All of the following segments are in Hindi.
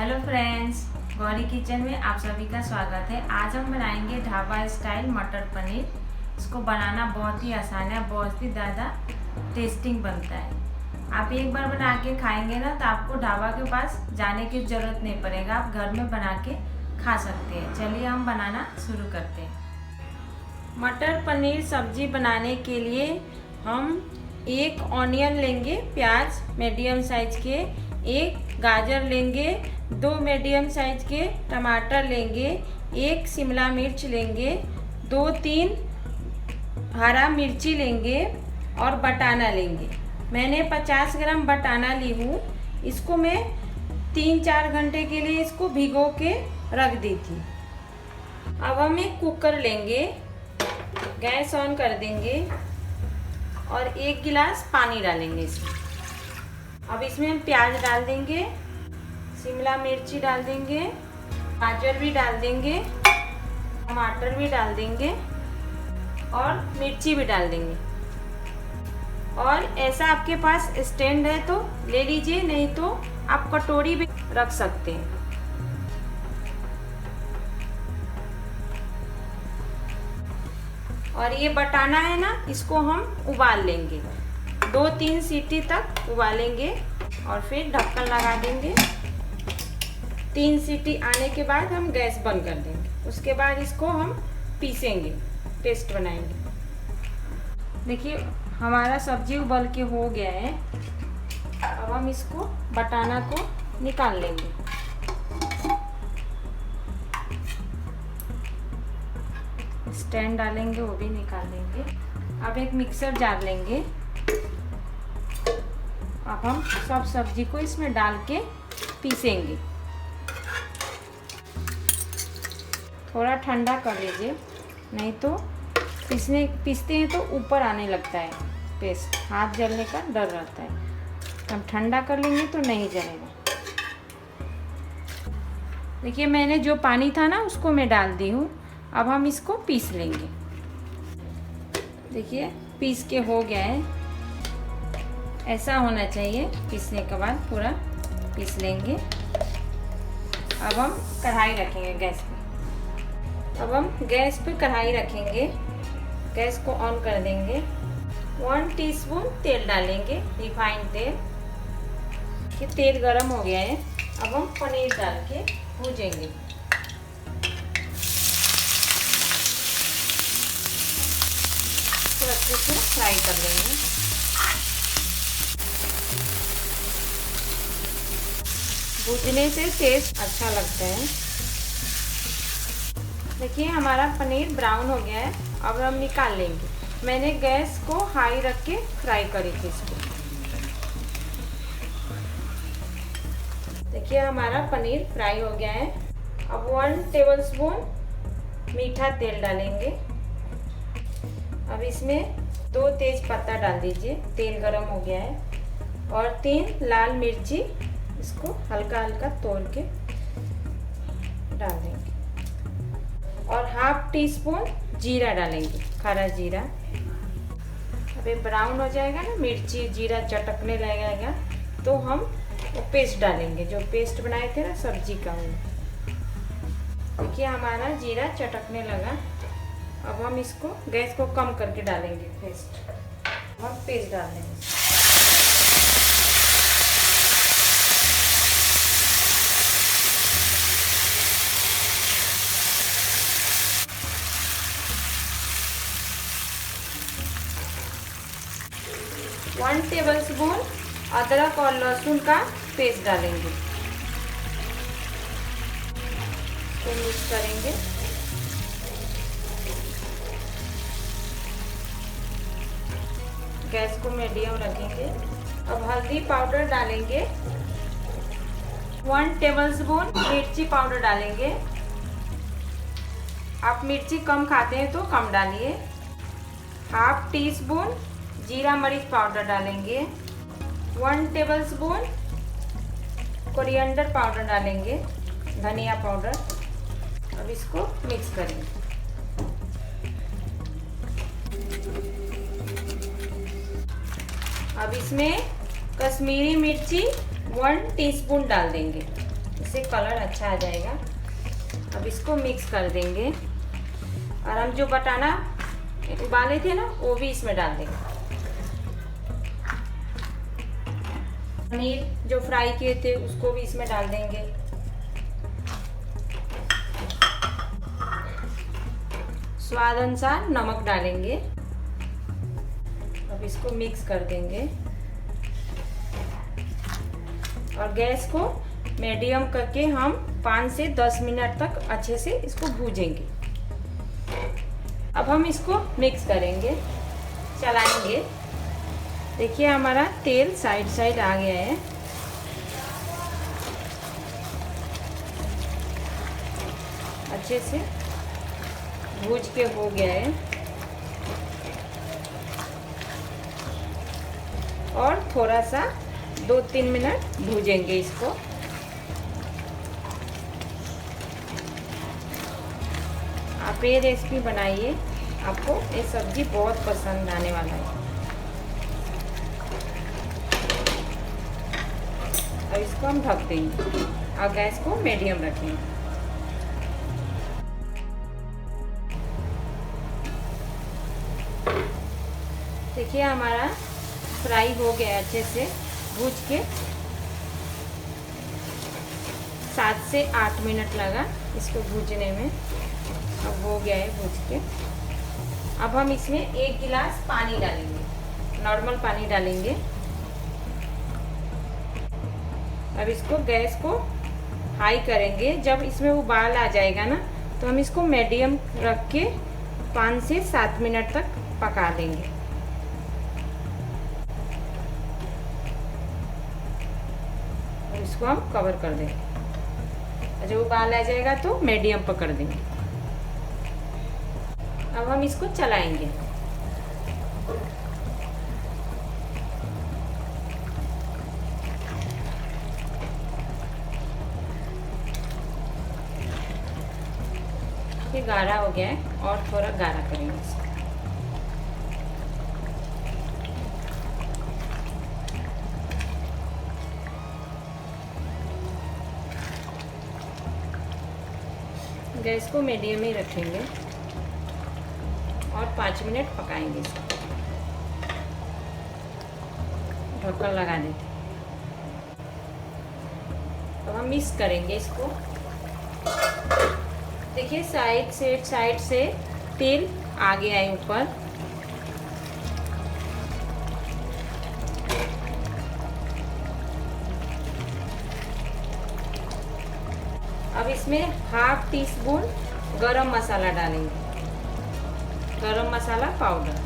हेलो फ्रेंड्स, गौरी किचन में आप सभी का स्वागत है। आज हम बनाएंगे ढाबा स्टाइल मटर पनीर। इसको बनाना बहुत ही आसान है, बहुत ही ज़्यादा टेस्टिंग बनता है। आप एक बार बना के खाएंगे ना तो आपको ढाबा के पास जाने की ज़रूरत नहीं पड़ेगा, आप घर में बना के खा सकते हैं। चलिए हम बनाना शुरू करते हैं। मटर पनीर सब्जी बनाने के लिए हम एक ऑनियन लेंगे, प्याज मीडियम साइज के, एक गाजर लेंगे, 2 मीडियम साइज के टमाटर लेंगे, एक शिमला मिर्च लेंगे, 2-3 हरा मिर्ची लेंगे और बटाना लेंगे। मैंने 50 ग्राम बटाना ली हूँ। इसको मैं 3-4 घंटे के लिए इसको भिगो के रख दी थी। अब हम एक कुकर लेंगे, गैस ऑन कर देंगे और 1 गिलास पानी डालेंगे इसमें। अब इसमें हम प्याज डाल देंगे, शिमला मिर्ची डाल देंगे, गाजर भी डाल देंगे, टमाटर भी डाल देंगे और मिर्ची भी डाल देंगे। और ऐसा आपके पास स्टैंड है तो ले लीजिए, नहीं तो आप कटोरी भी रख सकते हैं। और ये बटाना है ना, इसको हम उबाल लेंगे, 2-3 सीटी तक उबालेंगे और फिर ढक्कन लगा देंगे। 3 सीटी आने के बाद हम गैस बंद कर देंगे। उसके बाद इसको हम पीसेंगे, पेस्ट बनाएंगे। देखिए हमारा सब्जी उबल के हो गया है। अब हम इसको बटाना को निकाल लेंगे। स्टैंड डालेंगे, वो भी निकाल लेंगे। अब एक मिक्सर जार लेंगे। अब हम सब सब्जी को इसमें डाल के पीसेंगे। थोड़ा ठंडा कर लीजिए, नहीं तो पीसते हैं तो ऊपर आने लगता है पेस्ट, हाथ जलने का डर रहता है। हम ठंडा कर लेंगे तो नहीं जलेगा। देखिए मैंने जो पानी था ना उसको मैं डाल दी हूँ। अब हम इसको पीस लेंगे। देखिए पीस के हो गया है, ऐसा होना चाहिए। पीसने के बाद पूरा पीस लेंगे। अब हम कढ़ाई रखेंगे गैस पे। अब हम गैस पे कढ़ाई रखेंगे, गैस को ऑन कर देंगे। 1 टीस्पून तेल डालेंगे, रिफाइंड तेल। ये तेल गरम हो गया है। अब हम पनीर डाल के भूजेंगे। अच्छे से फ्राई कर लेंगे। भूनने से टेस्ट अच्छा लगता है। देखिए हमारा पनीर ब्राउन हो गया है। अब हम निकाल लेंगे। मैंने गैस को हाई रख के फ्राई करी थी इसको। देखिए हमारा पनीर फ्राई हो गया है। अब 1 टेबलस्पून मीठा तेल डालेंगे। अब इसमें 2 तेज पत्ता डाल दीजिए, तेल गरम हो गया है। और 3 लाल मिर्ची, इसको हल्का हल्का तोड़ के डाल देंगे। और 1/2 टीस्पून जीरा डालेंगे, खरा जीरा। अब ये ब्राउन हो जाएगा ना, मिर्ची जीरा चटकने लगेगा तो हम वो पेस्ट डालेंगे, जो पेस्ट बनाए थे ना सब्जी का। वो देखिए हमारा जीरा चटकने लगा। अब हम इसको गैस को कम करके डालेंगे पेस्ट। हम पेस्ट डाल देंगे। वन टेबलस्पून अदरक और लहसुन का पेस्ट डालेंगे, तो मिक्स करेंगे। गैस को मीडियम रखेंगे। अब हल्दी पाउडर डालेंगे, 1 टेबलस्पून मिर्ची पाउडर डालेंगे। आप मिर्ची कम खाते हैं तो कम डालिए। 1/2 टीस्पून जीरा मरीच पाउडर डालेंगे। 1 टेबलस्पून कोरिएंडर पाउडर डालेंगे, धनिया पाउडर। अब इसको मिक्स करेंगे। अब इसमें कश्मीरी मिर्ची 1 टीस्पून डाल देंगे, इससे कलर अच्छा आ जाएगा। अब इसको मिक्स कर देंगे और हम जो बटाना उबाले थे ना वो भी इसमें डाल देंगे। पनीर जो फ्राई किए थे उसको भी इसमें डाल देंगे। स्वाद अनुसार नमक डालेंगे। अब इसको मिक्स कर देंगे और गैस को मीडियम करके हम 5 से 10 मिनट तक अच्छे से इसको भूजेंगे। अब हम इसको मिक्स करेंगे, चलाएंगे। देखिए हमारा तेल साइड साइड आ गया है। अच्छे से भूज के हो गया है और थोड़ा सा 2-3 मिनट भूजेंगे इसको। आप ये रेसिपी बनाइए, आपको ये सब्जी बहुत पसंद आने वाला है। अब इसको हम ढक देंगे और गैस को मीडियम रखेंगे। देखिए हमारा फ्राई हो गया अच्छे से भूज के। 7 से 8 मिनट लगा इसको भूजने में। अब हो गया है भूज के। अब हम इसमें 1 गिलास पानी डालेंगे, नॉर्मल पानी डालेंगे। अब इसको गैस को हाई करेंगे। जब इसमें उबाल आ जाएगा ना तो हम इसको मीडियम रख के 5 से 7 मिनट तक पका देंगे। इसको हम कवर कर देंगे। जब उबाल आ जाएगा तो मीडियम पकड़ देंगे। अब हम इसको चलाएंगे। ये गाढ़ा हो गया है और थोड़ा गाढ़ा करेंगे इसको। गैस को मीडियम ही रखेंगे और 5 मिनट पकाएंगे इसको। ढक्कन लगा देते। अब हम मिक्स करेंगे इसको। देखिए साइड से तेल आ गया है ऊपर। अब इसमें 1/2 टीस्पून गरम मसाला डालेंगे, गरम मसाला पाउडर।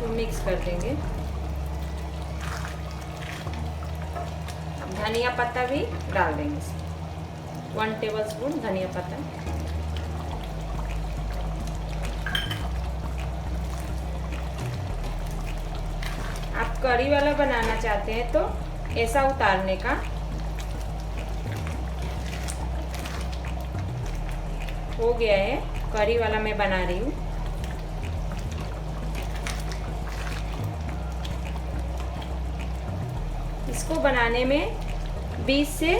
तो मिक्स कर देंगे। अब धनिया पत्ता भी डाल देंगे इसमें, 1 टेबलस्पून धनिया पत्ता। आप करी वाला बनाना चाहते हैं तो ऐसा उतारने का। हो गया है, करी वाला मैं बना रही हूँ। इसको बनाने में 20 से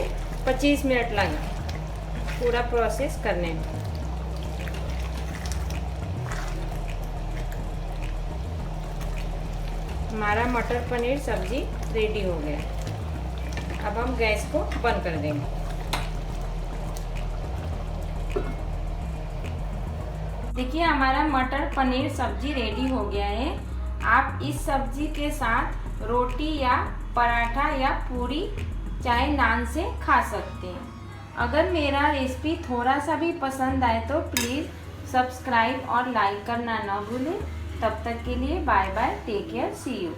25 मिनट लगा पूरा प्रोसेस करने में। हमारा मटर पनीर सब्जी रेडी हो गया। अब हम गैस को बंद कर देंगे। देखिए हमारा मटर पनीर सब्जी रेडी हो गया है। आप इस सब्जी के साथ रोटी या पराठा या पूरी चाहे नान से खा सकते हैं। अगर मेरा रेसिपी थोड़ा सा भी पसंद आए तो प्लीज़ सब्सक्राइब और लाइक करना ना भूलें। तब तक के लिए bye bye, take care, see you.